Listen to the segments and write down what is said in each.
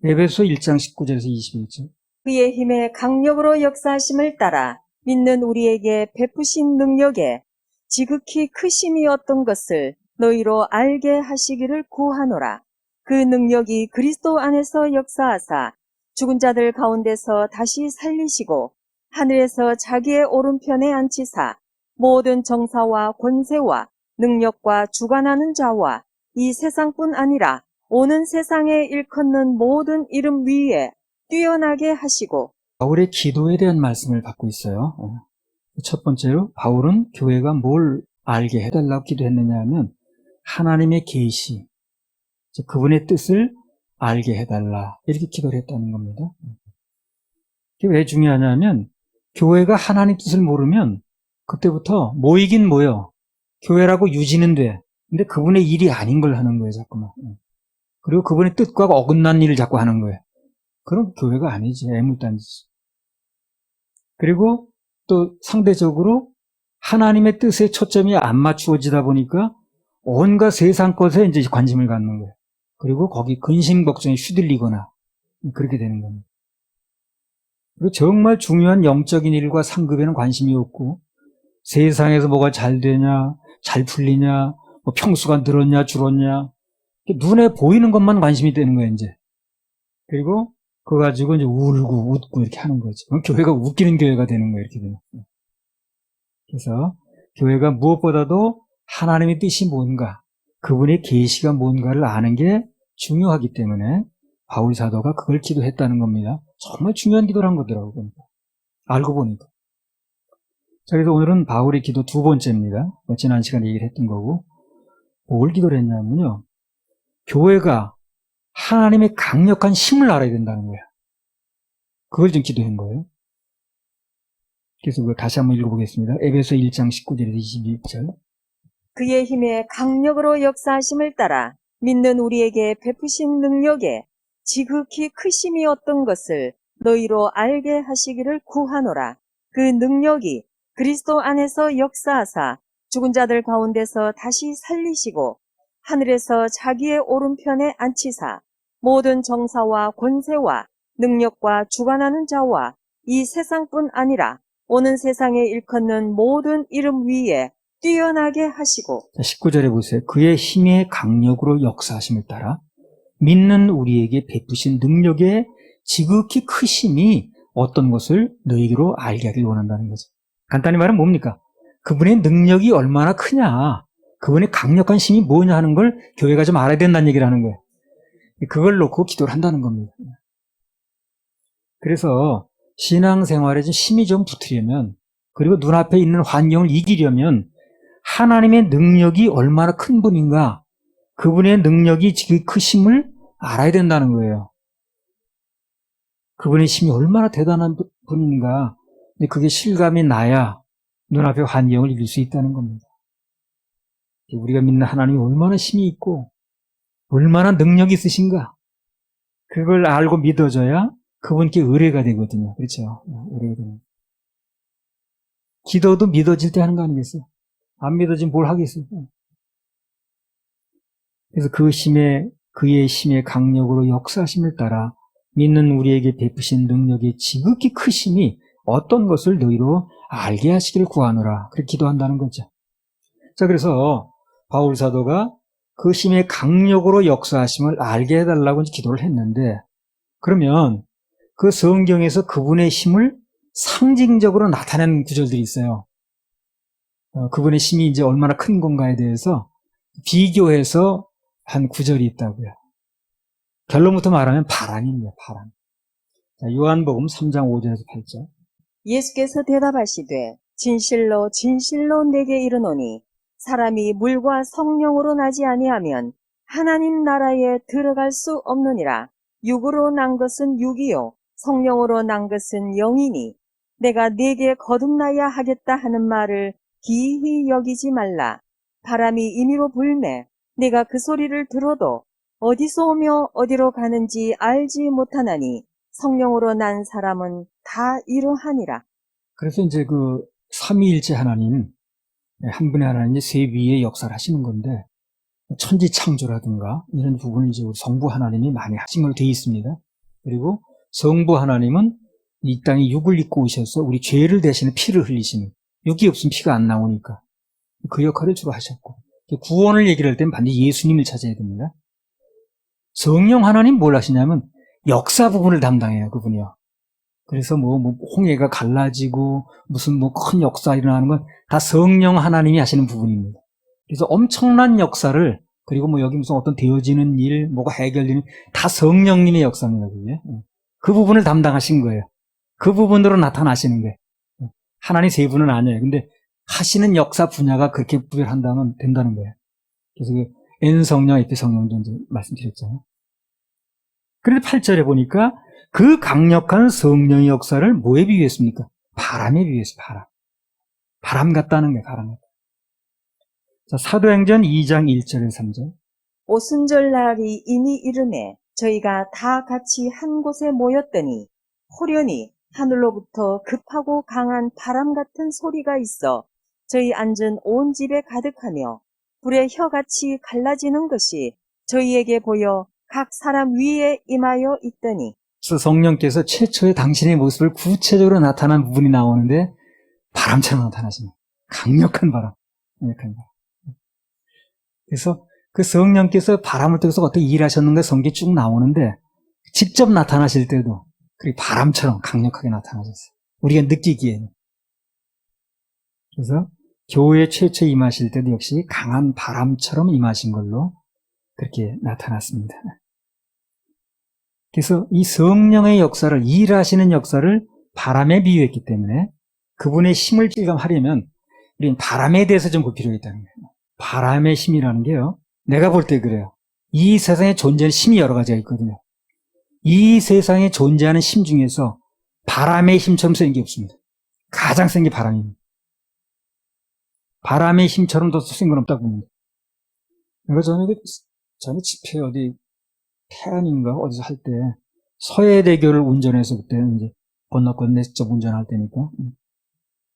에베소 1장 19절에서 21절. 그의 힘의 강력으로 역사하심을 따라 믿는 우리에게 베푸신 능력에 지극히 크심이 어떤 것을 너희로 알게 하시기를 구하노라. 그 능력이 그리스도 안에서 역사하사 죽은 자들 가운데서 다시 살리시고 하늘에서 자기의 오른편에 앉히사 모든 정사와 권세와 능력과 주관하는 자와 이 세상뿐 아니라 오는 세상에 일컫는 모든 이름 위에 뛰어나게 하시고. 바울의 기도에 대한 말씀을 받고 있어요. 첫 번째로 바울은 교회가 뭘 알게 해달라고 기도했느냐 하면 하나님의 계시, 그분의 뜻을 알게 해달라 이렇게 기도를 했다는 겁니다. 이게 왜 중요하냐면 교회가 하나님 뜻을 모르면 그때부터 모이긴 모여. 교회라고 유지는 돼. 근데 그분의 일이 아닌 걸 하는 거예요, 자꾸만. 그리고 그분의 뜻과 어긋난 일을 자꾸 하는 거예요. 그럼 교회가 아니지, 애물단지지. 그리고 또 상대적으로 하나님의 뜻에 초점이 안 맞추어지다 보니까 온갖 세상 것에 이제 관심을 갖는 거예요. 그리고 거기 근심 걱정에 휘둘리거나 그렇게 되는 겁니다. 그리고 정말 중요한 영적인 일과 상급에는 관심이 없고 세상에서 뭐가 잘 되냐, 잘 풀리냐, 뭐 평수가 늘었냐, 줄었냐 눈에 보이는 것만 관심이 되는 거예요, 이제. 그리고 그거 가지고 이제 울고 웃고 이렇게 하는 거죠. 그럼 교회가 웃기는 교회가 되는 거예요, 이렇게 되면. 그래서 교회가 무엇보다도 하나님의 뜻이 뭔가, 그분의 계시가 뭔가를 아는 게 중요하기 때문에 바울 사도가 그걸 기도했다는 겁니다. 정말 중요한 기도를 한 거더라고요. 알고 보니까. 자, 그래서 오늘은 바울의 기도 두 번째입니다. 지난 시간에 얘기를 했던 거고, 뭘 기도를 했냐면요. 교회가 하나님의 강력한 힘을 알아야 된다는 거예요. 그걸 좀 기도한 거예요. 그래서 그걸 다시 한번 읽어보겠습니다. 에베소 1장 19절에서 22절. 그의 힘의 강력으로 역사하심을 따라 믿는 우리에게 베푸신 능력에 지극히 크심이 어떤 것을 너희로 알게 하시기를 구하노라. 그 능력이 그리스도 안에서 역사하사 죽은 자들 가운데서 다시 살리시고 하늘에서 자기의 오른편에 앉히사 모든 정사와 권세와 능력과 주관하는 자와 이 세상뿐 아니라 오는 세상에 일컫는 모든 이름 위에 뛰어나게 하시고. 19절에 보세요. 그의 힘의 강력으로 역사하심을 따라 믿는 우리에게 베푸신 능력의 지극히 크심이 어떤 것을 너희로 알게 하길 원한다는 거죠. 간단히 말하면 뭡니까? 그분의 능력이 얼마나 크냐, 그분의 강력한 힘이 뭐냐 하는 걸 교회가 좀 알아야 된다는 얘기를 하는 거예요. 그걸 놓고 기도를 한다는 겁니다. 그래서 신앙생활에 좀 힘이 좀 붙으려면, 그리고 눈앞에 있는 환경을 이기려면 하나님의 능력이 얼마나 큰 분인가, 그분의 능력이 그 크심을 알아야 된다는 거예요. 그분의 힘이 얼마나 대단한 분인가, 그게 실감이 나야 눈앞의 환경을 이길 수 있다는 겁니다. 우리가 믿는 하나님이 얼마나 힘이 있고 얼마나 능력이 있으신가, 그걸 알고 믿어줘야 그분께 의뢰가 되거든요. 그렇죠? 의뢰가 되는. 기도도 믿어질 때 하는 거 아니겠어요? 안 믿어지면 뭘 하겠어요? 그래서 그의 힘의 강력으로 역사하심을 따라 믿는 우리에게 베푸신 능력의 지극히 크심이 어떤 것을 너희로 알게 하시기를 구하노라. 그렇게 기도한다는 거죠. 자, 그래서 바울 사도가 그 힘의 강력으로 역사하심을 알게 해달라고 기도를 했는데, 그러면 그 성경에서 그분의 힘을 상징적으로 나타내는 구절들이 있어요. 그분의 힘이 이제 얼마나 큰 건가에 대해서 비교해서 한 구절이 있다고요. 결론부터 말하면 바람입니다. 바람. 자, 요한복음 3장 5절에서 8절. 예수께서 대답하시되 진실로 진실로 내게 이르노니 사람이 물과 성령으로 나지 아니하면 하나님 나라에 들어갈 수 없느니라. 육으로 난 것은 육이요 성령으로 난 것은 영이니 내가 네게 거듭나야 하겠다 하는 말을 기이히 여기지 말라. 바람이 임의로 불매 내가 그 소리를 들어도 어디서 오며 어디로 가는지 알지 못하나니 성령으로 난 사람은 다 이러하니라. 그래서 이제 그 삼위일체 하나님, 한 분의 하나님이 세 위의 역사를 하시는 건데, 천지 창조라든가 이런 부분을 이제 우리 성부 하나님이 많이 하신 걸로 되어 있습니다. 그리고 성부 하나님은 이 땅에 육을 입고 오셔서 우리 죄를 대신에 피를 흘리시는, 육이 없으면 피가 안 나오니까 그 역할을 주로 하셨고, 구원을 얘기를 할 때는 반드시 예수님을 찾아야 됩니다. 성령 하나님 뭘 하시냐면 역사 부분을 담당해요, 그분이요. 그래서 뭐 홍해가 갈라지고 무슨 큰 역사 일어나는 건 다 성령 하나님이 하시는 부분입니다. 그래서 엄청난 역사를, 그리고 여기 무슨 어떤 되어지는 일, 뭐가 해결되는, 다 성령님의 역사입니다, 그게. 그 부분을 담당하신 거예요. 그 부분으로 나타나시는 거예요. 하나님 세 분은 아니에요. 근데 하시는 역사 분야가 그렇게 구별한다면 된다는 거예요. 그래서 N 성령, 에피 성령도 이제 말씀드렸잖아요. 그런데 8절에 보니까 그 강력한 성령의 역사를 뭐에 비유했습니까? 바람에 비유했어요, 바람. 바람 같다는 거예요, 바람 같다. 자, 사도행전 2장 1절에서 3절. 오순절날이 이미 이르매 저희가 다 같이 한 곳에 모였더니 호련히 하늘로부터 급하고 강한 바람 같은 소리가 있어 저희 앉은 온 집에 가득하며 불의 혀같이 갈라지는 것이 저희에게 보여 각 사람 위에 임하여 있더니. 그래서 성령께서 최초의 당신의 모습을 구체적으로 나타난 부분이 나오는데 바람처럼 나타나십니다. 강력한 바람. 강력한 바람. 그래서 그 성령께서 바람을 통해서 어떻게 일하셨는가 성경에 쭉 나오는데 직접 나타나실 때도 그렇게 바람처럼 강력하게 나타나셨어요. 우리가 느끼기에는. 그래서 교회 최초에 임하실 때도 역시 강한 바람처럼 임하신 걸로 그렇게 나타났습니다. 그래서 이 성령의 역사를, 일하시는 역사를 바람에 비유했기 때문에 그분의 힘을 실감하려면 우리는 바람에 대해서 좀 볼 필요가 있다는 거예요. 바람의 힘이라는 게요, 내가 볼 때 그래요. 이 세상에 존재하는 힘이 여러 가지가 있거든요. 이 세상에 존재하는 힘 중에서 바람의 힘처럼 센 게 없습니다. 가장 센 게 바람입니다. 바람의 힘처럼 더 센 건 없다고 봅니다. 내가 전에 집회 어디 태안인가 어디서 할 때 서해대교를 운전해서 그때 이제 건너건 내적 운전할 때니까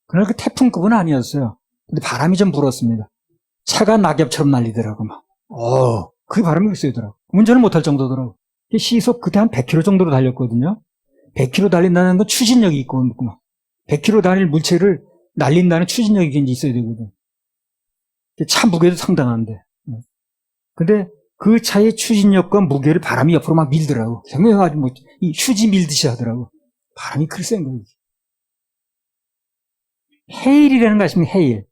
그날 그 태풍급은 아니었어요. 근데 바람이 좀 불었습니다. 차가 낙엽처럼 날리더라고 막. 그게 바람이 세더라고. 운전을 못할 정도더라고. 시속 그때 한 100km 정도로 달렸거든요. 100km 달린다는 건 추진력이 있고 막 100km 달릴 물체를 날린다는 추진력이 이제 있어야 되거든. 차 무게도 상당한데. 근데 그 차의 추진력과 무게를 바람이 옆으로 막 밀더라고. 생각해가지고 이 휴지 밀듯이 하더라고. 바람이 그리 센 거예요. 헤일이라는 거 아십니까? 헤일.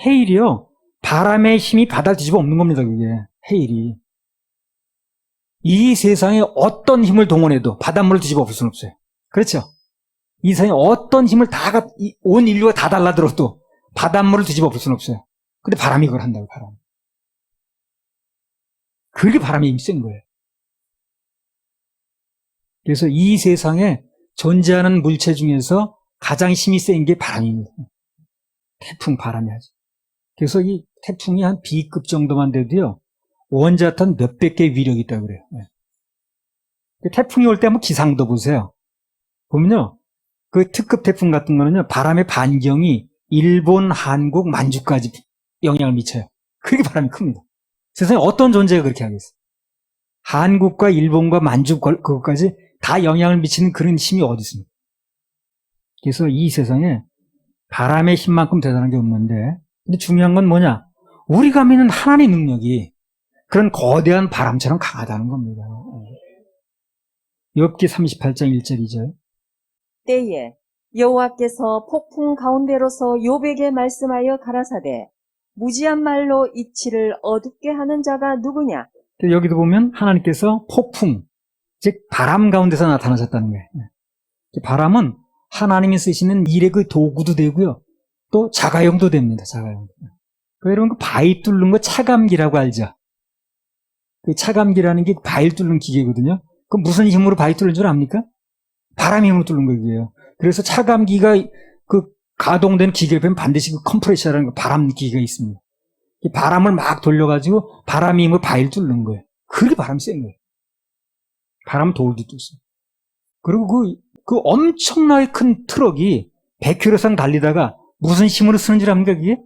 헤일이요, 바람의 힘이 바다를 뒤집어 엎는 겁니다, 그게. 헤일이. 이 세상에 어떤 힘을 동원해도 바닷물을 뒤집어 엎을 수는 없어요. 그렇죠? 이 세상에 어떤 힘을 온 인류가 다 달라들어도 바닷물을 뒤집어 엎을 수는 없어요. 근데 바람이 그걸 한다고, 바람. 그게 바람의 힘이 센 거예요. 그래서 이 세상에 존재하는 물체 중에서 가장 힘이 센 게 바람입니다. 태풍, 바람이 하죠. 그래서 이 태풍이 한 B급 정도만 돼도요, 원자탄 몇백 개의 위력이 있다고 그래요. 태풍이 올 때 한번 기상도 보세요. 보면요, 그 특급 태풍 같은 거는요, 바람의 반경이 일본, 한국, 만주까지 영향을 미쳐요. 그게 바람이 큽니다. 세상에 어떤 존재가 그렇게 하겠어요? 한국과 일본과 만주 그것까지 다 영향을 미치는 그런 힘이 어디 있습니까? 그래서 이 세상에 바람의 힘만큼 대단한 게 없는데, 근데 중요한 건 뭐냐? 우리가 믿는 하나님의 능력이 그런 거대한 바람처럼 강하다는 겁니다. 욥기 38장 1절 2절. 때에 여호와께서 폭풍 가운데로서 욥에게 말씀하여 가라사대 무지한 말로 이치를 어둡게 하는 자가 누구냐? 여기도 보면 하나님께서 폭풍, 즉 바람 가운데서 나타나셨다는 거예요. 바람은 하나님이 쓰시는 일의 그 도구도 되고요, 또 자가용도 됩니다. 자가용. 여러분 그 바위 뚫는 거 차감기라고 알죠? 그 차감기라는 게 바위 뚫는 기계거든요. 그 무슨 힘으로 바위 뚫는 줄 압니까? 바람 힘으로 뚫는 거예요. 그래서 차감기가 그 가동된 기계에 보면 반드시 그 컴프레셔라는 바람 기계가 있습니다. 바람을 막 돌려가지고 바람 힘으로 바위를 뚫는 거예요. 그게 바람이 센 거예요. 바람은 돌도 뚫습니다. 그리고 그 엄청나게 큰 트럭이 100km 이상 달리다가 무슨 힘으로 쓰는 줄 압니까, 그게?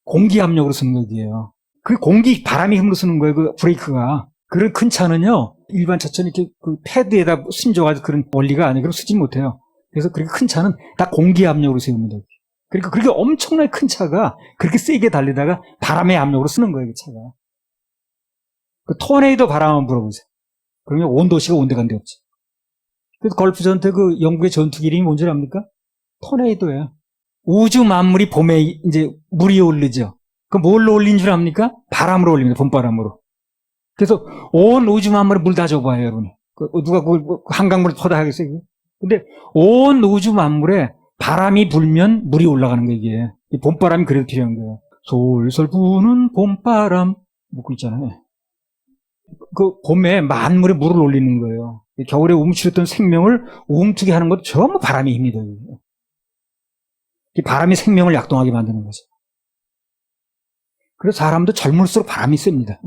공기 압력으로 쓰는 거예요. 그 바람의 힘으로 쓰는 거예요, 그 브레이크가. 그런 큰 차는요, 일반 차처럼 이렇게 그 패드에다 숨겨가지고 그런 원리가 아니고 그럼 쓰지 못해요. 그래서 그렇게 큰 차는 다 공기 압력으로 세웁니다. 그러니까 그렇게 엄청나게 큰 차가 그렇게 세게 달리다가 바람의 압력으로 쓰는 거예요, 그 차가. 그 토네이도 바람 한번 불어보세요. 그러면 온 도시가 온데간데 없죠. 그래서 걸프 전투 그 영국의 전투기 이름이 뭔지 압니까? 토네이도예요. 우주 만물이 봄에 이제 물이 오르죠. 그 뭘로 올린 줄 압니까? 바람으로 올립니다. 봄바람으로. 그래서 온 우주 만물에 물 다 줘봐요, 여러분. 누가 그걸 한강물에 퍼다 하겠어요? 근데 온 우주 만물에 바람이 불면 물이 올라가는 거예요, 이게. 이 봄바람이 그래도 필요한 거예요. 솔솔 부는 봄바람. 묻고 있잖아요. 그 봄에 만물에 물을 올리는 거예요. 겨울에 움츠렸던 생명을 움트게 하는 것도 전부 바람의 힘이다. 이 바람이 생명을 약동하게 만드는 거죠. 그래서 사람도 젊을수록 바람이 셉니다.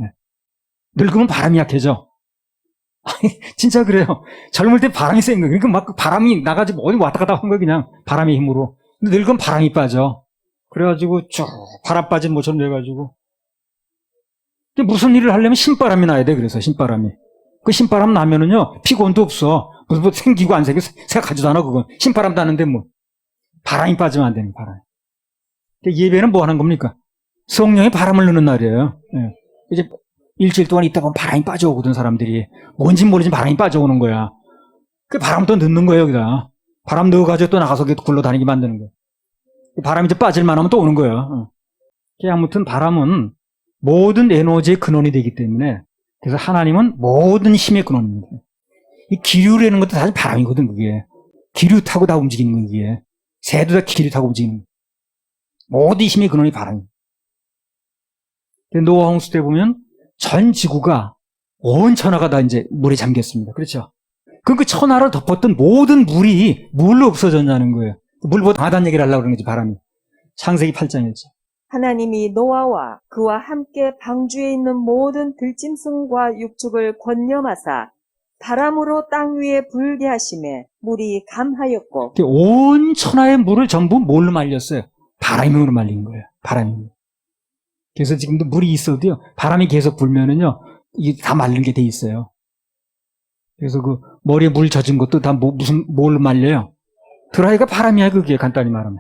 늙으면 바람이 약해져. 진짜 그래요. 젊을 때 바람이 센 거예요. 그러니까 막 바람이 나가지고 어디 왔다 갔다 한 거예요. 그냥 바람의 힘으로. 근데 늙으면 바람이 빠져. 그래가지고 쭉 바람 빠진 모처럼 돼가지고. 무슨 일을 하려면 신바람이 나야 돼. 그래서 신바람이. 그 신바람 나면은요, 피곤도 없어. 뭐 생기고 안 생기고 생각하지도 않아, 그건. 신바람 나는데 뭐. 바람이 빠지면 안 되는 바람. 예배는 뭐 하는 겁니까? 성령이 바람을 넣는 날이에요. 예. 이제 일주일 동안 있다 보면 바람이 빠져오거든, 사람들이. 뭔진 모르지만 바람이 빠져오는 거야. 그 바람 또 넣는 거예요, 여기다. 바람 넣어가지고 또 나가서 굴러다니게 만드는 거예요. 바람이 이제 빠질만 하면 또 오는 거예요. 아무튼 바람은 모든 에너지의 근원이 되기 때문에, 그래서 하나님은 모든 힘의 근원입니다. 이 기류라는 것도 사실 바람이거든, 그게. 기류 타고 다 움직이는 거, 그게. 새도 다 기류 타고 움직이는 거. 모든 힘의 근원이 바람입니다. 노아 홍수 때 보면 전 지구가 온 천하가 다 이제 물에 잠겼습니다. 그렇죠? 그 천하를 덮었던 모든 물이 물로 없어졌냐는 거예요. 물보다 강하다는 얘기를 하려고 그러는 거지, 바람이. 창세기 8장이었죠. 하나님이 노아와 그와 함께 방주에 있는 모든 들짐승과 육축을 권념하사 바람으로 땅 위에 불게 하심에 물이 감하였고 온 천하의 물을 전부 뭘로 말렸어요? 바람으로 말린 거예요. 바람이. 그래서 지금도 물이 있어도요, 바람이 계속 불면은요, 이게 다 말린 게 돼 있어요. 그래서 그 머리에 물 젖은 것도 다 뭘로 말려요? 드라이가 바람이야, 그게 간단히 말하면.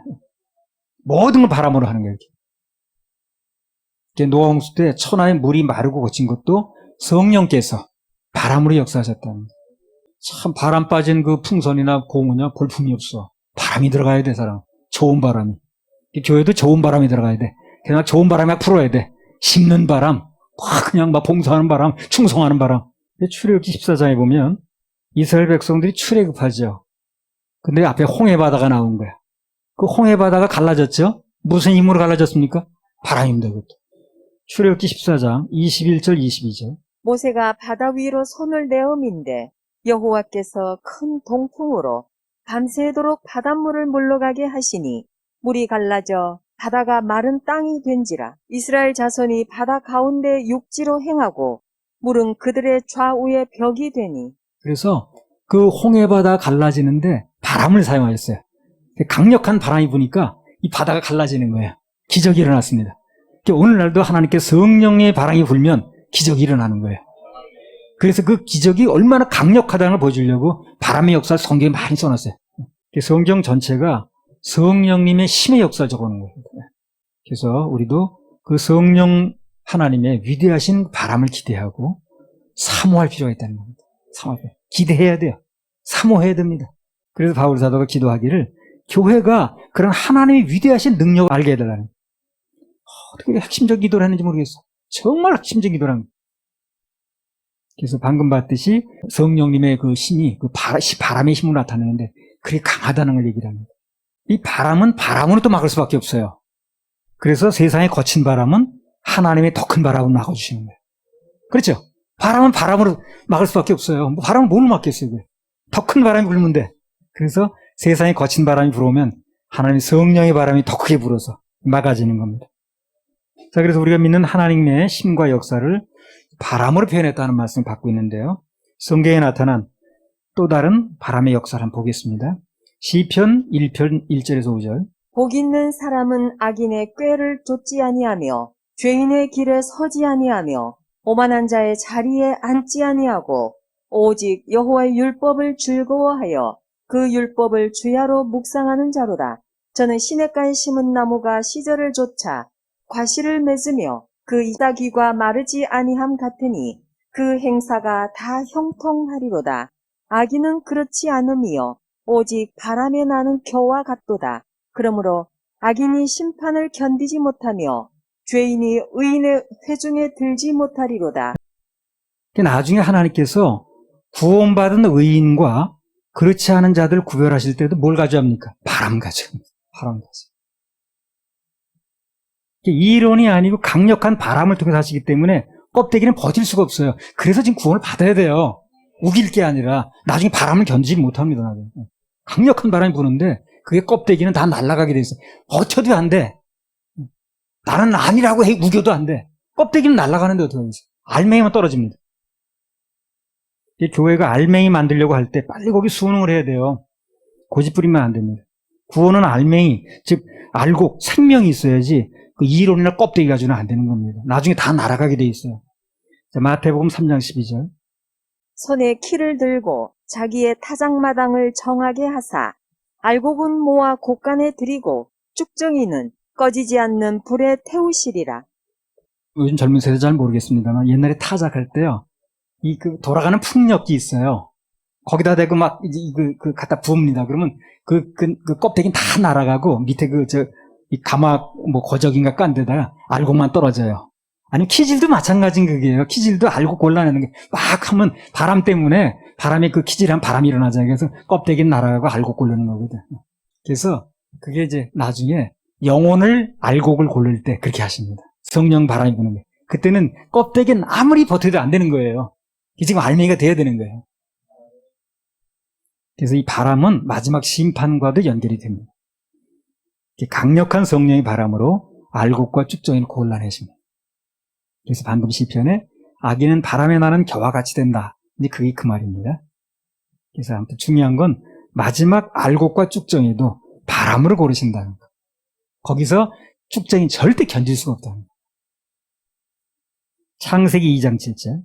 모든 걸 바람으로 하는 거예요. 노아 홍수 때 천하의 물이 마르고 거친 것도 성령께서 바람으로 역사하셨다는 거예요. 참 바람 빠진 그 풍선이나 공은요, 볼품이 없어. 바람이 들어가야 돼, 사람. 좋은 바람이. 교회도 좋은 바람이 들어가야 돼. 그냥 좋은 바람이 막 불어야 돼. 심는 바람, 그냥 막 봉사하는 바람, 충성하는 바람. 출애굽기 14장에 보면 이스라엘 백성들이 출애굽하죠. 근데 앞에 홍해 바다가 나온 거야. 그 홍해 바다가 갈라졌죠? 무슨 힘으로 갈라졌습니까? 바람입니다, 그것도. 출애굽기 14장 21절 22절. 모세가 바다 위로 손을 내어민데 여호와께서 큰 동풍으로 밤새도록 바닷물을 물러가게 하시니 물이 갈라져 바다가 마른 땅이 된지라. 이스라엘 자손이 바다 가운데 육지로 행하고 물은 그들의 좌우에 벽이 되니. 그래서 그 홍해바다 갈라지는데 바람을 사용하셨어요. 강력한 바람이 부니까 이 바다가 갈라지는 거예요. 기적이 일어났습니다. 오늘날도 하나님께 성령의 바람이 불면 기적이 일어나는 거예요. 그래서 그 기적이 얼마나 강력하다는 걸 보여주려고 바람의 역사를 성경에 많이 써놨어요. 성경 전체가 성령님의 힘의 역사를 적어놓은 거예요. 그래서 우리도 그 성령 하나님의 위대하신 바람을 기대하고 사모할 필요가 있다는 겁니다. 기대해야 돼요. 사모해야 됩니다. 그래서 바울 사도가 기도하기를 교회가 그런 하나님의 위대하신 능력을 알게 해달라는 거예요. 어떻게 핵심적 기도를 했는지 모르겠어. 정말 핵심적 기도를 합니다. 그래서 방금 봤듯이 성령님의 그 힘이 그 바람의 힘으로 나타나는데 그게 강하다는 걸 얘기를 합니다. 이 바람은 바람으로 또 막을 수밖에 없어요. 그래서 세상에 거친 바람은 하나님의 더 큰 바람으로 막아주시는 거예요. 그렇죠? 바람은 바람으로 막을 수밖에 없어요. 바람은 뭘로 막겠어요? 더 큰 바람이 불면 돼. 그래서 세상에 거친 바람이 불어오면 하나님의 성령의 바람이 더 크게 불어서 막아지는 겁니다. 자, 그래서 우리가 믿는 하나님의 힘과 역사를 바람으로 표현했다는 말씀을 받고 있는데요. 성경에 나타난 또 다른 바람의 역사를 한번 보겠습니다. 시편 1편 1절에서 5절. 복 있는 사람은 악인의 꾀를 쫓지 아니하며 죄인의 길에 서지 아니하며 오만한 자의 자리에 앉지 아니하고 오직 여호와의 율법을 즐거워하여 그 율법을 주야로 묵상하는 자로다. 저는 시냇가에 심은 나무가 시절을 좇아 과실을 맺으며 그 이삭이가 마르지 아니함 같으니 그 행사가 다 형통하리로다. 악인은 그렇지 않음이요 오직 바람에 나는 겨와 같도다. 그러므로 악인이 심판을 견디지 못하며 죄인이 의인의 회중에 들지 못하리로다. 나중에 하나님께서 구원받은 의인과 그렇지 않은 자들 구별하실 때도 뭘 가져옵니까? 바람 가져옵니다. 바람 가져. 이론이 아니고 강력한 바람을 통해서 하시기 때문에 껍데기는 버틸 수가 없어요. 그래서 지금 구원을 받아야 돼요. 우길 게 아니라 나중에 바람을 견디지 못합니다. 나중에. 강력한 바람이 부는데 그게 껍데기는 다 날아가게 돼 있어. 버텨도 안 돼. 나는 아니라고 우겨도 안 돼. 껍데기는 날아가는데 어떻게 하겠어요? 알맹이만 떨어집니다. 교회가 알맹이 만들려고 할 때 빨리 거기 수능을 해야 돼요. 고집 부리면 안 됩니다. 구원은 알맹이, 즉 알곡, 생명이 있어야지 그 이론이나 껍데기 가지고는 안 되는 겁니다. 나중에 다 날아가게 돼 있어요. 자, 마태복음 3장 12절. 손에 키를 들고 자기의 타작마당을 정하게 하사 알곡은 모아 곳간에 들이고 쭉정이는 꺼지지 않는 불에 태우시리라. 요즘 젊은 세대 잘 모르겠습니다만 옛날에 타작할 때요. 그 돌아가는 풍력기 있어요. 거기다 대고 막 갖다 부읍니다. 그러면 그 껍데기는 다 날아가고 밑에 이 가막 거적인가 깐 데다가 알곡만 떨어져요. 아니면 키질도 마찬가지인 그게요. 키질도 알곡 골라내는 게 막 하면 바람 때문에 바람에 그 키질한 바람이 일어나잖아요. 그래서 껍데기는 날아가고 알곡 고르는 거거든. 그래서 그게 이제 나중에 영혼을 알곡을 고를 때 그렇게 하십니다. 성령 바람이 부는 게. 그때는 껍데기는 아무리 버텨도 안 되는 거예요. 이게 지금 알맹이가 돼야 되는 거예요. 그래서 이 바람은 마지막 심판과도 연결이 됩니다. 강력한 성령의 바람으로 알곡과 쭉정이를 골라내십니다. 그래서 방금 시편에 악인은 바람에 나는 겨와 같이 된다. 이제 그게 그 말입니다. 그래서 아무튼 중요한 건 마지막 알곡과 쭉정이도 바람으로 고르신다는 거. 거기서 쭉정이 절대 견딜 수가 없다는 거. 창세기 2장 7절.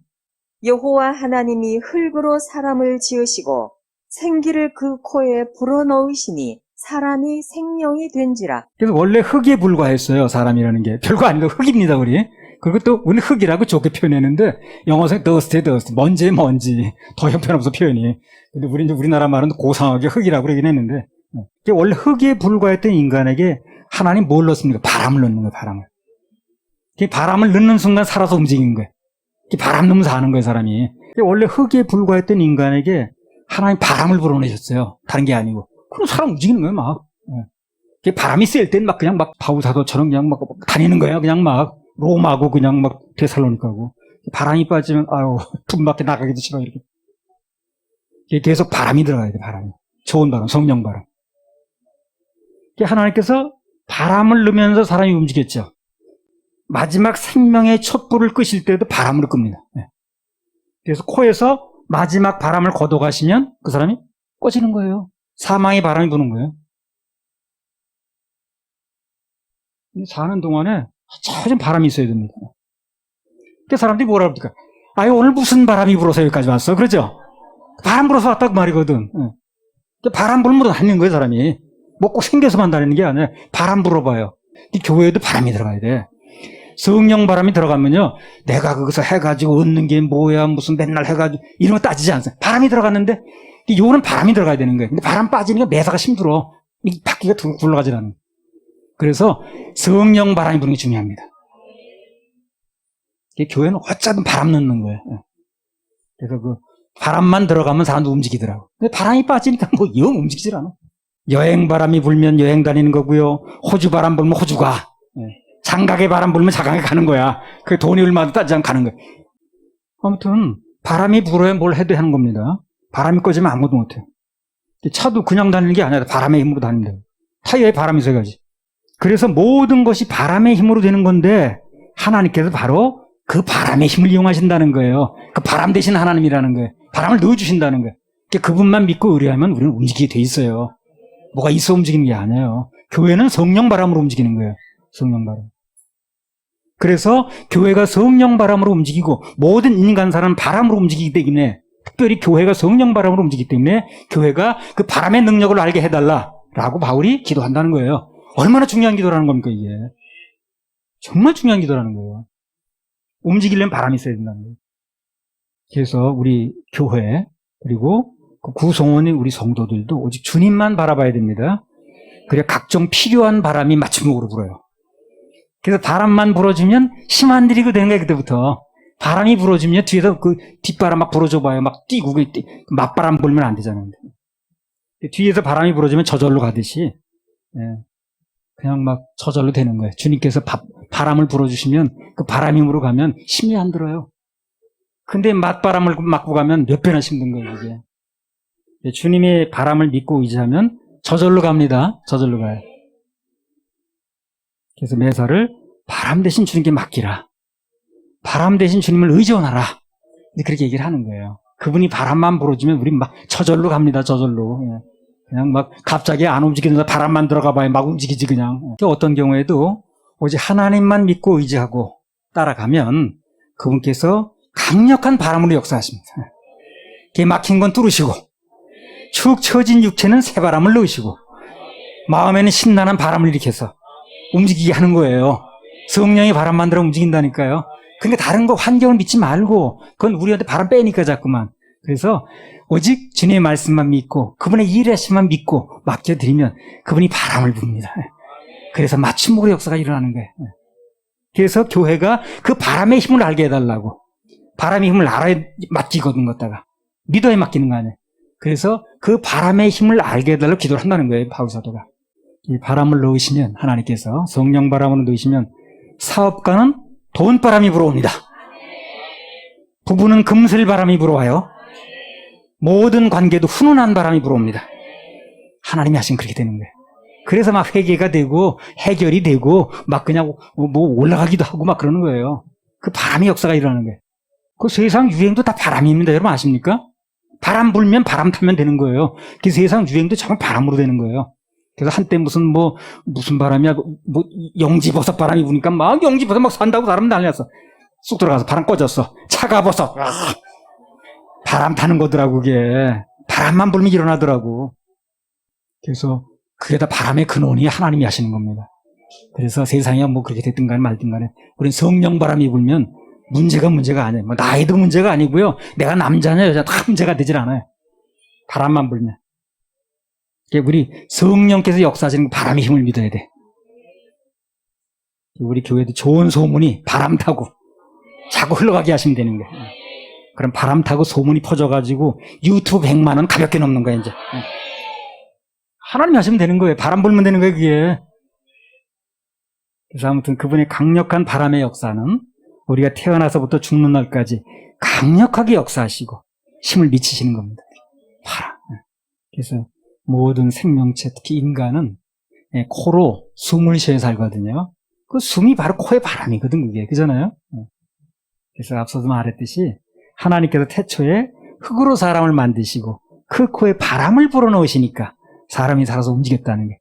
여호와 하나님이 흙으로 사람을 지으시고 생기를 그 코에 불어넣으시니 사람이 생명이 된지라. 그래서 원래 흙에 불과했어요. 사람이라는 게. 별거 아니고 흙입니다. 우리. 그리고 또 우리는 흙이라고 좋게 표현했는데 영어에서 dust에 dust, 먼지에 먼지. 더 형편없어 표현이. 근데 우리나라 말은 고상하게 흙이라고 그러긴 했는데 원래 흙에 불과했던 인간에게 하나님 뭘 넣습니까? 바람을 넣는 거예요. 바람을. 바람을 넣는 순간 살아서 움직이는 거예요. 바람 넣으면서 사는 거예요. 사람이. 원래 흙에 불과했던 인간에게 하나님 바람을 불어내셨어요. 다른 게 아니고. 그럼 사람 움직이는 거예요. 막. 바람이 셀 땐 막 그냥 막 바우사도처럼 그냥 막 다니는 거예요. 그냥 막 로마고 그냥 막 데살로니카고. 바람이 빠지면 아유 품 밖에 나가기도 싫어 이렇게. 계속 바람이 들어가야 돼. 바람이. 좋은 바람, 성령 바람. 하나님께서 바람을 넣으면서 사람이 움직였죠. 마지막 생명의 촛불을 끄실 때도 바람으로 끕니다. 그래서 코에서 마지막 바람을 걷어가시면 그 사람이 꺼지는 거예요. 사망의 바람이 부는 거예요. 사는 동안에 잦은 바람이 있어야 됩니다. 그때 사람들이 뭐라 그럽니까? 아유, 오늘 무슨 바람이 불어서 여기까지 왔어? 그러죠? 바람 불어서 왔다고 말이거든. 바람 불면 다니는 거예요, 사람이. 뭐 꼭 생겨서만 다니는 게 아니라 바람 불어봐요. 교회에도 바람이 들어가야 돼. 성령 바람이 들어가면요, 내가 거기서 해가지고 얻는 게 뭐야, 무슨 맨날 해가지고, 이런 거 따지지 않아요. 바람이 들어갔는데, 요는 바람이 들어가야 되는 거예요. 근데 바람 빠지니까 매사가 힘들어. 이 바퀴가 굴러가질 않아요. 그래서 성령 바람이 부는 게 중요합니다. 교회는 어쩌든 바람 넣는 거예요. 그래서 그 바람만 들어가면 사람도 움직이더라고. 근데 바람이 빠지니까 뭐 영 움직이질 않아. 여행 바람이 불면 여행 다니는 거고요. 호주 바람 불면 호주 가. 장가게 바람 불면 장가게 가는 거야. 그 돈이 얼마도 따지지 않고 가는 거야. 아무튼 바람이 불어야 뭘 해도 하는 겁니다. 바람이 꺼지면 아무것도 못해요. 차도 그냥 다니는 게 아니라 바람의 힘으로 다닌다. 타이어에 바람이 있어야지. 그래서 모든 것이 바람의 힘으로 되는 건데 하나님께서 바로 그 바람의 힘을 이용하신다는 거예요. 그 바람 대신 하나님이라는 거예요. 바람을 넣어주신다는 거예요. 그분만 믿고 의뢰하면 우리는 움직이게 돼 있어요. 뭐가 있어 움직이는 게 아니에요. 교회는 성령 바람으로 움직이는 거예요. 성령 바람. 그래서 교회가 성령 바람으로 움직이고 모든 인간 사람은 바람으로 움직이기 때문에 특별히 교회가 성령 바람으로 움직이기 때문에 교회가 그 바람의 능력을 알게 해달라라고 바울이 기도한다는 거예요. 얼마나 중요한 기도라는 겁니까, 이게. 정말 중요한 기도라는 거예요. 움직이려면 바람이 있어야 된다는 거예요. 그래서 우리 교회, 그리고 그 구성원인 우리 성도들도 오직 주님만 바라봐야 됩니다. 그래야 각종 필요한 바람이 맞춤목으로 불어요. 그래서 바람만 불어주면 힘 안 들이고 되는 거예요, 그때부터. 바람이 불어주면 뒤에서 그 뒷바람 막 불어줘봐요. 막 뛰고, 맞바람 불면 안 되잖아요. 뒤에서 바람이 불어주면 저절로 가듯이, 예, 그냥 막 저절로 되는 거예요. 주님께서 바람을 불어주시면 그 바람 힘으로 가면 힘이 안 들어요. 근데 맞바람을 맞고 가면 몇 배나 힘든 거예요, 이게. 주님의 바람을 믿고 의지하면 저절로 갑니다. 저절로 가요. 그래서 매사를 바람 대신 주님께 맡기라. 바람 대신 주님을 의존하라. 그렇게 얘기를 하는 거예요. 그분이 바람만 불어주면 우린 막 저절로 갑니다. 저절로. 그냥 막 갑자기 안 움직이는데 바람만 들어가 봐야 막 움직이지 그냥. 어떤 경우에도 오직 하나님만 믿고 의지하고 따라가면 그분께서 강력한 바람으로 역사하십니다. 개 막힌 건 뚫으시고 축 처진 육체는 새바람을 넣으시고 마음에는 신나는 바람을 일으켜서 움직이게 하는 거예요. 성령이 바람 만들어 움직인다니까요. 그러니까 다른 거 환경을 믿지 말고 그건 우리한테 바람 빼니까 자꾸만. 그래서 오직 주님의 말씀만 믿고 그분의 일하심만 믿고 맡겨드리면 그분이 바람을 붑니다. 그래서 맞춤목으로 역사가 일어나는 거예요. 그래서 교회가 그 바람의 힘을 알게 해달라고. 바람의 힘을 알아야 맡기거든 것다가 믿어야 맡기는 거 아니에요. 그래서 그 바람의 힘을 알게 해달라고 기도를 한다는 거예요, 바울 사도가. 이 바람을 넣으시면 하나님께서 성령 바람을 넣으시면 사업가는 돈바람이 불어옵니다. 부부는 금슬바람이 불어와요. 모든 관계도 훈훈한 바람이 불어옵니다. 하나님이 하시면 그렇게 되는 거예요. 그래서 막 회개가 되고 해결이 되고 막 그냥 뭐 올라가기도 하고 막 그러는 거예요. 그 바람의 역사가 일어나는 거예요. 그 세상 유행도 다 바람입니다. 여러분 아십니까? 바람 불면 바람 타면 되는 거예요. 그 세상 유행도 정말 바람으로 되는 거예요. 그래서 한때 무슨 바람이야, 영지버섯 바람이 부니까 막 영지버섯 막 산다고 사람 난리 났어. 쑥 들어가서 바람 꺼졌어. 차가버섯. 바람 타는 거더라고, 그게. 바람만 불면 일어나더라고. 그래서 그게 다 바람의 근원이 하나님이 하시는 겁니다. 그래서 세상이 뭐 그렇게 됐든 간에 말든 간에 우린 성령 바람이 불면 문제가 아니에요. 뭐 나이도 문제가 아니고요. 내가 남자냐 여자 다 문제가 되질 않아요. 바람만 불면. 우리 성령께서 역사하시는 바람의 힘을 믿어야 돼. 우리 교회도 좋은 소문이 바람 타고 자꾸 흘러가게 하시면 되는 거예요. 그럼 바람 타고 소문이 퍼져가지고 유튜브 100만 원 가볍게 넘는 거예요, 이제. 하나님이 하시면 되는 거예요. 바람 불면 되는 거예요, 그게. 그래서 아무튼 그분의 강력한 바람의 역사는 우리가 태어나서부터 죽는 날까지 강력하게 역사하시고 힘을 미치시는 겁니다. 바람. 그래서 모든 생명체, 특히 인간은 코로 숨을 쉬어 살거든요. 그 숨이 바로 코의 바람이거든, 그게. 그잖아요? 그래서 앞서도 말했듯이 하나님께서 태초에 흙으로 사람을 만드시고 그 코에 바람을 불어넣으시니까 사람이 살아서 움직였다는 게.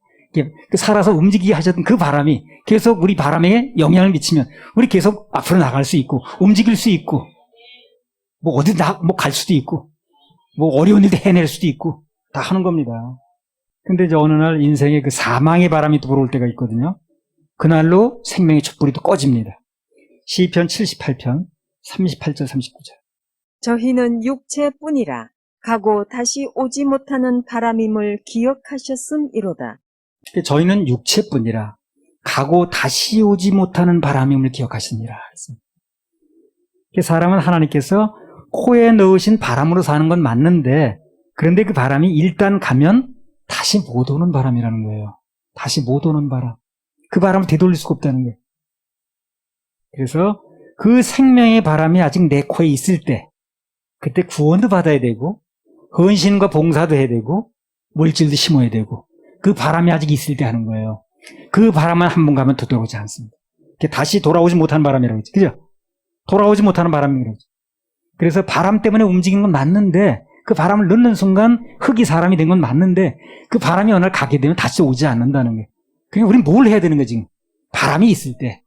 그 살아서 움직이게 하셨던 그 바람이 계속 우리 바람에 영향을 미치면 우리 계속 앞으로 나갈 수 있고 움직일 수 있고 뭐 어디 갈 수도 있고 뭐 어려운 일도 해낼 수도 있고 다 하는 겁니다. 근데 이제 어느 날 인생에 그 사망의 바람이 또 불어올 때가 있거든요. 그날로 생명의 촛불이 또 꺼집니다. 시편 78편 38절 39절. 저희는 육체뿐이라 가고 다시 오지 못하는 바람임을 기억하셨음이로다. 저희는 육체뿐이라 가고 다시 오지 못하는 바람임을 기억하시니라. 사람은 하나님께서 코에 넣으신 바람으로 사는 건 맞는데 그런데 그 바람이 일단 가면 다시 못 오는 바람이라는 거예요. 다시 못 오는 바람. 그 바람을 되돌릴 수가 없다는 거예요. 그래서 그 생명의 바람이 아직 내 코에 있을 때 그때 구원도 받아야 되고 헌신과 봉사도 해야 되고 물질도 심어야 되고 그 바람이 아직 있을 때 하는 거예요. 그 바람은 한 번 가면 되돌아오지 않습니다. 다시 돌아오지 못하는 바람이라고 했죠. 그죠? 돌아오지 못하는 바람이라고 했죠. 그래서 바람 때문에 움직이는 건 맞는데 그 바람을 넣는 순간 흙이 사람이 된 건 맞는데 그 바람이 어느 날 가게 되면 다시 오지 않는다는 거예요. 그러니까 우리는 뭘 해야 되는 거예요, 지금? 바람이 있을 때.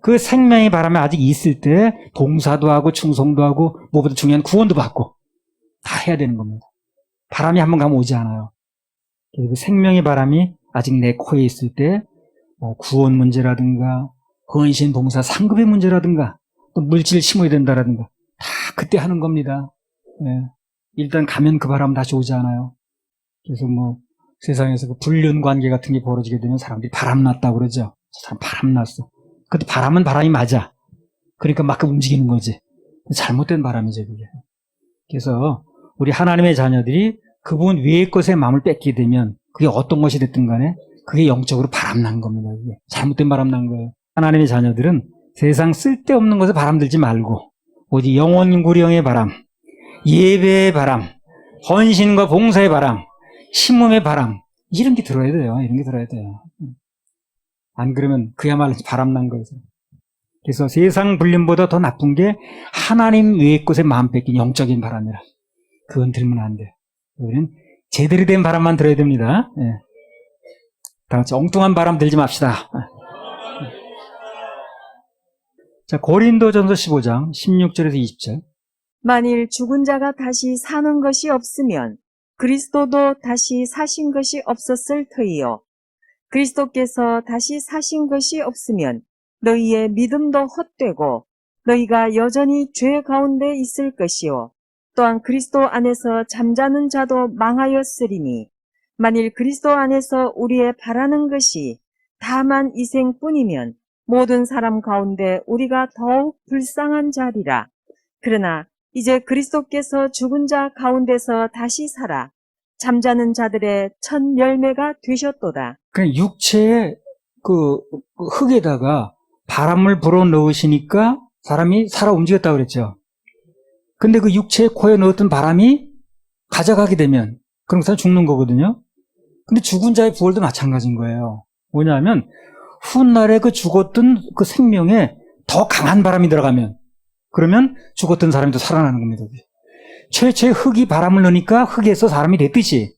그 생명의 바람이 아직 있을 때 봉사도 하고 충성도 하고 무엇보다 중요한 구원도 받고 다 해야 되는 겁니다. 바람이 한번 가면 오지 않아요. 그리고 생명의 바람이 아직 내 코에 있을 때 구원 문제라든가 헌신 봉사 상급의 문제라든가 또 물질 심어야 된다라든가 다 그때 하는 겁니다. 네. 일단 가면 그 바람 다시 오지 않아요. 그래서 세상에서 그 불륜 관계 같은 게 벌어지게 되면 사람들이 바람났다고 그러죠. 저 사람 바람났어. 근데 바람은 바람이 맞아. 그러니까 막 움직이는 거지. 잘못된 바람이죠, 그게. 그래서 우리 하나님의 자녀들이 그분 외의 것에 마음을 뺏게 되면 그게 어떤 것이 됐든 간에 그게 영적으로 바람난 겁니다. 그게. 잘못된 바람난 거예요. 하나님의 자녀들은 세상 쓸데없는 것에 바람 들지 말고 오직 영원구령의 바람, 예배의 바람, 헌신과 봉사의 바람, 심음의 바람 이런 게 들어야 돼요. 이런 게 들어야 돼요. 안 그러면 그야말로 바람난 거예요. 그래서 세상 불륜보다 더 나쁜 게 하나님 외의 것에 마음 뺏긴 영적인 바람이라. 그건 들면 안 돼. 우리는 제대로 된 바람만 들어야 됩니다. 예. 다 같이 엉뚱한 바람 들지 맙시다. 자, 고린도전서 15장 16절에서 20절. 만일 죽은 자가 다시 사는 것이 없으면 그리스도도 다시 사신 것이 없었을 터이요. 그리스도께서 다시 사신 것이 없으면 너희의 믿음도 헛되고 너희가 여전히 죄 가운데 있을 것이요. 또한 그리스도 안에서 잠자는 자도 망하였으리니 만일 그리스도 안에서 우리의 바라는 것이 다만 이 생뿐이면 모든 사람 가운데 우리가 더욱 불쌍한 자리라. 그러나 이제 그리스도께서 죽은 자 가운데서 다시 살아 잠자는 자들의 첫 열매가 되셨도다. 그냥 육체의 그 흙에다가 바람을 불어 넣으시니까 사람이 살아 움직였다고 그랬죠. 근데 그 육체의 코에 넣었던 바람이 가져가게 되면 그런 사람 죽는 거거든요. 근데 죽은 자의 부활도 마찬가지인 거예요. 뭐냐면 훗날에 그 죽었던 그 생명에 더 강한 바람이 들어가면 그러면 죽었던 사람이 또 살아나는 겁니다. 최초의 흙이 바람을 넣으니까 흙에서 사람이 됐듯이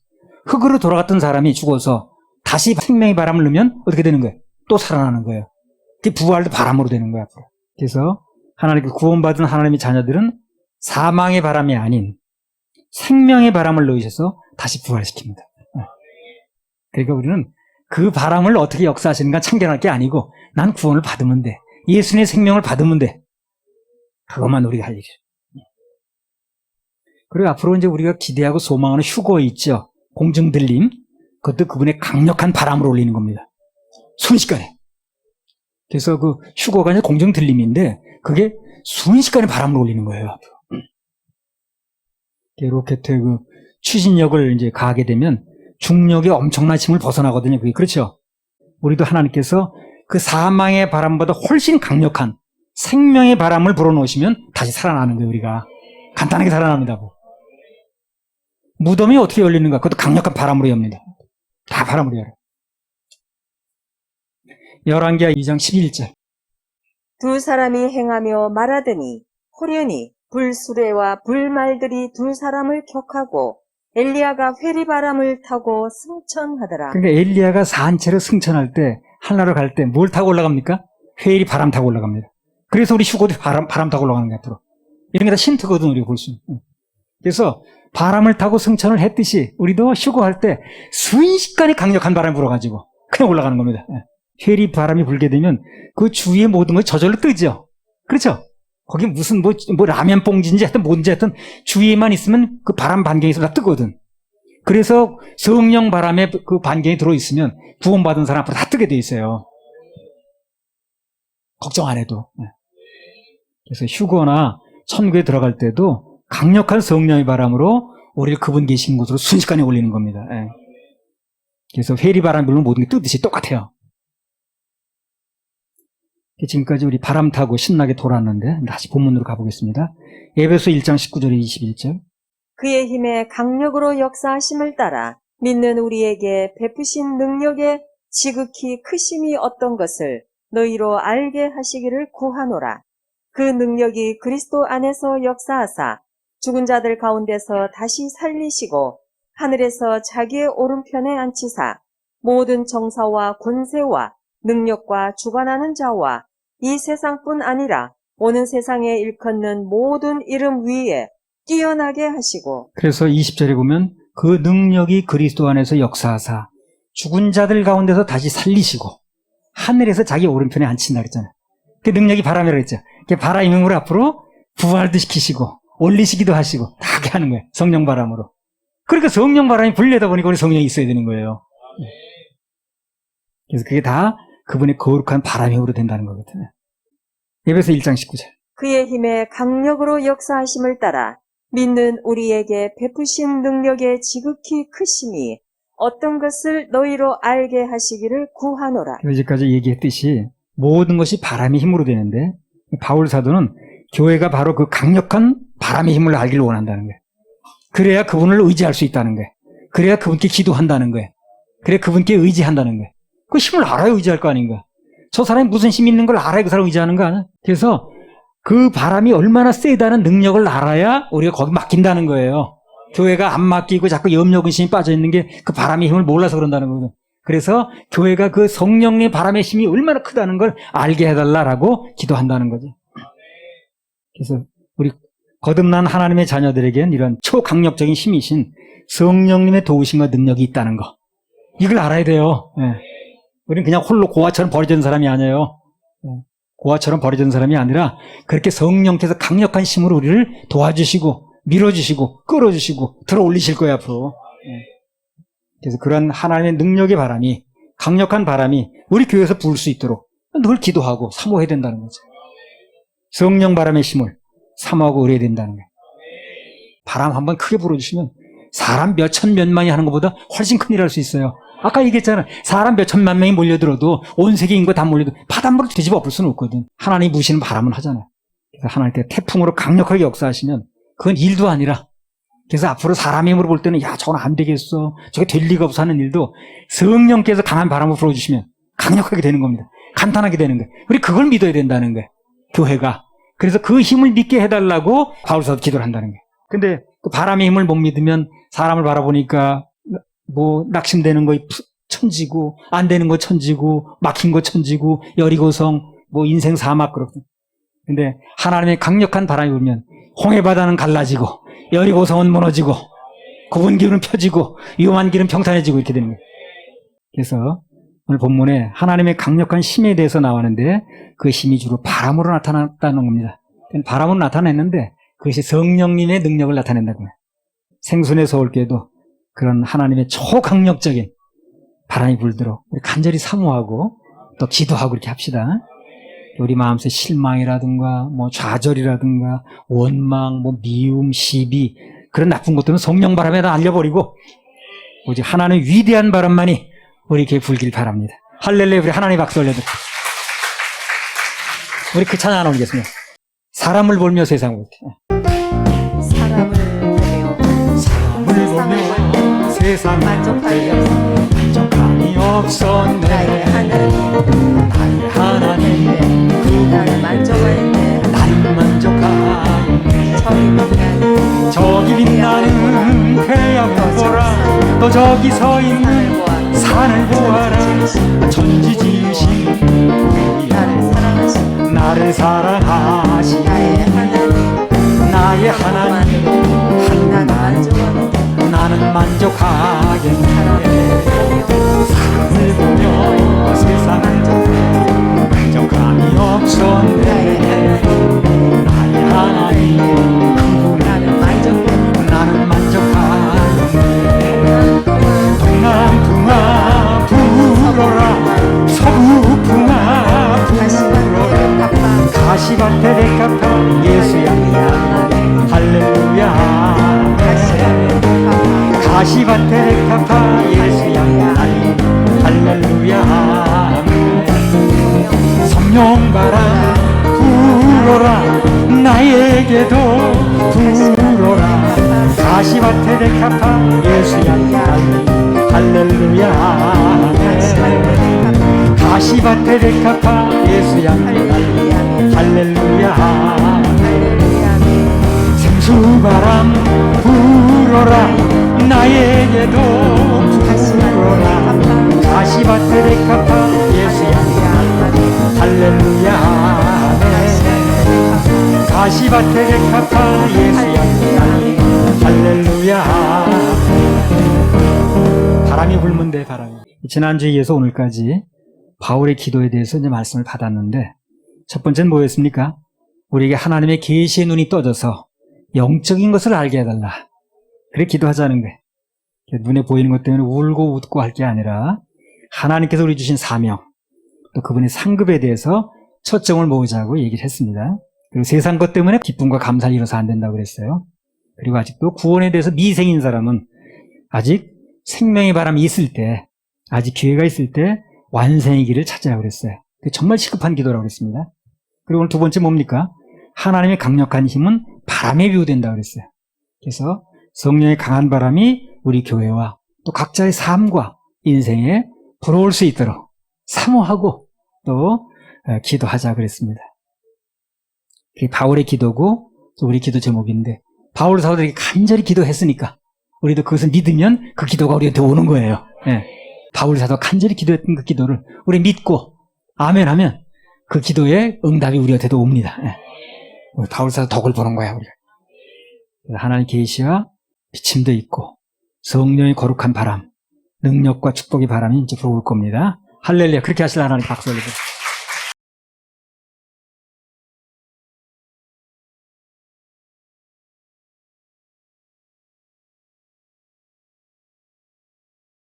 흙으로 돌아갔던 사람이 죽어서 다시 생명의 바람을 넣으면 어떻게 되는 거예요? 또 살아나는 거예요. 그게 부활도 바람으로 되는 거예요. 앞으로. 그래서 하나님께 구원받은 하나님의 자녀들은 사망의 바람이 아닌 생명의 바람을 넣으셔서 다시 부활시킵니다. 그러니까 우리는 그 바람을 어떻게 역사하시는가 참견할 게 아니고 난 구원을 받으면 돼. 예수님의 생명을 받으면 돼. 그것만 우리가 할 일이에요. 그리고 앞으로 이제 우리가 기대하고 소망하는 휴거 있죠. 공중 들림. 그것도 그분의 강력한 바람으로 올리는 겁니다. 순식간에. 그래서 그 휴거가 아니라 공중 들림인데 그게 순식간에 바람으로 올리는 거예요. 로켓의 그 추진력을 이제 가하게 되면 중력의 엄청난 힘을 벗어나거든요. 그게 그렇죠. 우리도 하나님께서 그 사망의 바람보다 훨씬 강력한 생명의 바람을 불어넣으시면 다시 살아나는 거예요. 우리가 간단하게 살아납니다. 무덤이 어떻게 열리는가? 그것도 강력한 바람으로 엽니다. 다 바람으로 열어요. 열왕기하 2장 11절. 두 사람이 행하며 말하더니 호련히 불수레와 불말들이 두 사람을 격하고 엘리야가 회리바람을 타고 승천하더라. 그러니까 엘리야가 산채로 승천할 때 하나로 갈 때 뭘 타고 올라갑니까? 회리 바람 타고 올라갑니다. 그래서 우리 휴거도 바람 타고 올라가는 게 앞으로. 이런 게 다 힌트거든 우리가 볼 수 있는. 그래서 바람을 타고 승천을 했듯이 우리도 휴거할 때 순식간에 강력한 바람이 불어가지고 그냥 올라가는 겁니다. 회리 바람이 불게 되면 그 주위의 모든 것이 저절로 뜨죠. 그렇죠? 거기 무슨 뭐 라면 봉지인지 하여튼 뭔지 하여튼 주위에만 있으면 그 바람 반경에서 다 뜨거든. 그래서 성령 바람에 그 반경에 들어있으면 구원받은 사람 앞으로 다 뜨게 돼 있어요. 걱정 안 해도. 그래서 휴거나 천국에 들어갈 때도 강력한 성령의 바람으로 우리를 그분 계신 곳으로 순식간에 올리는 겁니다. 그래서 회리 바람 불면 모든 게 뜨듯이 똑같아요. 지금까지 우리 바람 타고 신나게 돌았는데 다시 본문으로 가보겠습니다. 에베소 1장 19절에 21절. 그의 힘의 강력으로 역사하심을 따라 믿는 우리에게 베푸신 능력의 지극히 크심이 어떤 것을 너희로 알게 하시기를 구하노라. 그 능력이 그리스도 안에서 역사하사 죽은 자들 가운데서 다시 살리시고 하늘에서 자기의 오른편에 앉히사 모든 정사와 권세와 능력과 주관하는 자와 이 세상뿐 아니라 오는 세상에 일컫는 모든 이름 위에 뛰어나게 하시고 그래서 20절에 보면 그 능력이 그리스도 안에서 역사하사 죽은 자들 가운데서 다시 살리시고 하늘에서 자기 오른편에 앉힌다 그랬잖아요. 그 능력이 바람이라고 했죠. 그 바람 힘으로 앞으로 부활도 시키시고 올리시기도 하시고 다 하게 하는 거예요. 성령 바람으로. 그러니까 성령 바람이 불려다 보니까 우리 성령이 있어야 되는 거예요. 그래서 그게 다 그분의 거룩한 바람 힘으로 된다는 거거든요. 에베소 1장 19절. 그의 힘의 강력으로 역사하심을 따라 믿는 우리에게 베푸신 능력의 지극히 크심이 어떤 것을 너희로 알게 하시기를 구하노라. 여기까지 얘기했듯이 모든 것이 바람의 힘으로 되는데 바울 사도는 교회가 바로 그 강력한 바람의 힘을 알기를 원한다는 거예요. 그래야 그분을 의지할 수 있다는 거예요. 그래야 그분께 기도한다는 거예요. 그래야 그분께 의지한다는 거예요. 그 힘을 알아야 의지할 거 아닌가. 저 사람이 무슨 힘이 있는 걸 알아야 그 사람 의지하는 거 아니야? 그래서 그 바람이 얼마나 세다는 능력을 알아야 우리가 거기 맡긴다는 거예요. 교회가 안 맡기고 자꾸 염려 근심이 빠져있는 게 그 바람의 힘을 몰라서 그런다는 거거든. 그래서 교회가 그 성령의 바람의 힘이 얼마나 크다는 걸 알게 해달라고 기도한다는 거지. 그래서 우리 거듭난 하나님의 자녀들에게는 이런 초강력적인 힘이신 성령님의 도우심과 능력이 있다는 거. 이걸 알아야 돼요. 예. 우리는 그냥 홀로 고아처럼 버려진 사람이 아니에요. 고아처럼 버려진 사람이 아니라 그렇게 성령께서 강력한 힘으로 우리를 도와주시고 밀어주시고 끌어주시고 들어올리실 거예요 앞으로. 그래서 그런 하나님의 능력의 바람이 강력한 바람이 우리 교회에서 부을 수 있도록 늘 기도하고 사모해야 된다는 거죠. 성령 바람의 힘을 사모하고 의뢰해야 된다는 거예요. 바람 한번 크게 불어주시면 사람 몇천 몇만이 하는 것보다 훨씬 큰일 할 수 있어요. 아까 얘기했잖아. 사람 몇천만 명이 몰려들어도 온 세계 인구 다 몰려도 바닷물을 뒤집어 엎을 수는 없거든. 하나님이 부시는 바람은 하잖아요. 그래서 하나님께 태풍으로 강력하게 역사하시면 그건 일도 아니라, 그래서 앞으로 사람의 힘으로 볼 때는 야 저건 안 되겠어, 저게 될 리가 없어 하는 일도 성령께서 강한 바람을 불어주시면 강력하게 되는 겁니다. 간단하게 되는 거예요. 우리 그걸 믿어야 된다는 거예요, 교회가. 그래서 그 힘을 믿게 해달라고 바울사도 기도를 한다는 거예요. 근데 그 바람의 힘을 못 믿으면 사람을 바라보니까 뭐 낙심되는 거 천지고 안 되는 거 천지고 막힌 거 천지고 여리고성 뭐 인생 사막 그렇고. 근데 하나님의 강력한 바람이 불면 홍해바다는 갈라지고 여리고성은 무너지고 굽은 길은 펴지고 위험한 길은 평탄해지고 이렇게 되는 거예요. 그래서 오늘 본문에 하나님의 강력한 힘에 대해서 나왔는데 그 힘이 주로 바람으로 나타났다는 겁니다. 바람으로 나타냈는데 그것이 성령님의 능력을 나타낸다고 해요. 생순의 서울교회도 그런 하나님의 초강력적인 바람이 불도록 우리 간절히 사모하고 또 기도하고 이렇게 합시다. 우리 마음속에 실망이라든가 뭐 좌절이라든가 원망, 뭐 미움, 시비 그런 나쁜 것들은 성령 바람에다 알려버리고 오직 하나님의 위대한 바람만이 우리 교회에 불길 바랍니다. 할렐루야. 우리 하나님 박수 올려드립니다. 우리 그 찬양 하나 올리겠습니다. 사람을 보며 세상을 볼때 사람을 보며 세상 만족함이 없어 만족함이 없었네. 나의 하나님 나의 하나님 나를 만족하였네. 나를 만족하네. 저기 빛나는 태양을 보라. 또 저기 서 있는 산을 보아라. 천지 지으신 나를 사랑하시 나의 하나님 나는 만족하겠네. 사람을 보며 세상을 만족함이 없었네. 나의 하나님 나는 만족하겠네. 동남풍아 불어라. 서부풍아 불어라. 가시밭에 데카파 예수야 할렐루야. 가시밭에 데카파 예수야 할렐루야. 성령바람 불어라. 나에게도 불어라. 가시밭에 데카파 예수야 할렐루야. 가시밭에 데카파 예수야 할렐루야. 생수바람 불어라. 나에게도 불어라. 가시밭에 데카파 예수야 할렐루야. 가시밭에 백합화 예수야 할렐루야. 바람이 불면 돼, 바람이. 지난주에 이어서 오늘까지 바울의 기도에 대해서 이제 말씀을 받았는데, 첫 번째는 뭐였습니까? 우리에게 하나님의 계시의 눈이 떠져서 영적인 것을 알게 해달라. 그래 기도하자는 거예요. 눈에 보이는 것 때문에 울고 웃고 할 게 아니라 하나님께서 우리 주신 사명, 또 그분의 상급에 대해서 초점을 모으자고 얘기를 했습니다. 그리고 세상 것 때문에 기쁨과 감사를 이뤄서 안 된다고 그랬어요. 그리고 아직도 구원에 대해서 미생인 사람은 아직 생명의 바람이 있을 때, 아직 기회가 있을 때 완성의 길을 찾아야 그랬어요. 그게 정말 시급한 기도라고 그랬습니다. 그리고 오늘 두 번째 뭡니까? 하나님의 강력한 힘은 바람에 비유된다고 그랬어요. 그래서 성령의 강한 바람이 우리 교회와 또 각자의 삶과 인생에 불어올 수 있도록 사모하고 또 기도하자 그랬습니다. 그게 바울의 기도고 또 우리 기도 제목인데, 바울 사도들이 간절히 기도했으니까 우리도 그것을 믿으면 그 기도가 우리한테 오는 거예요. 네. 바울 사도가 간절히 기도했던 그 기도를 우리 믿고 아멘 하면 그 기도의 응답이 우리한테도 옵니다. 네. 바울 사도 덕을 보는 거야, 우리가. 하나님의 계시와 비침도 있고 성령의 거룩한 바람, 능력과 축복의 바람이 이제 불어올 겁니다. 할렐루야. 그렇게 하실 하나님 박수 올려주세요.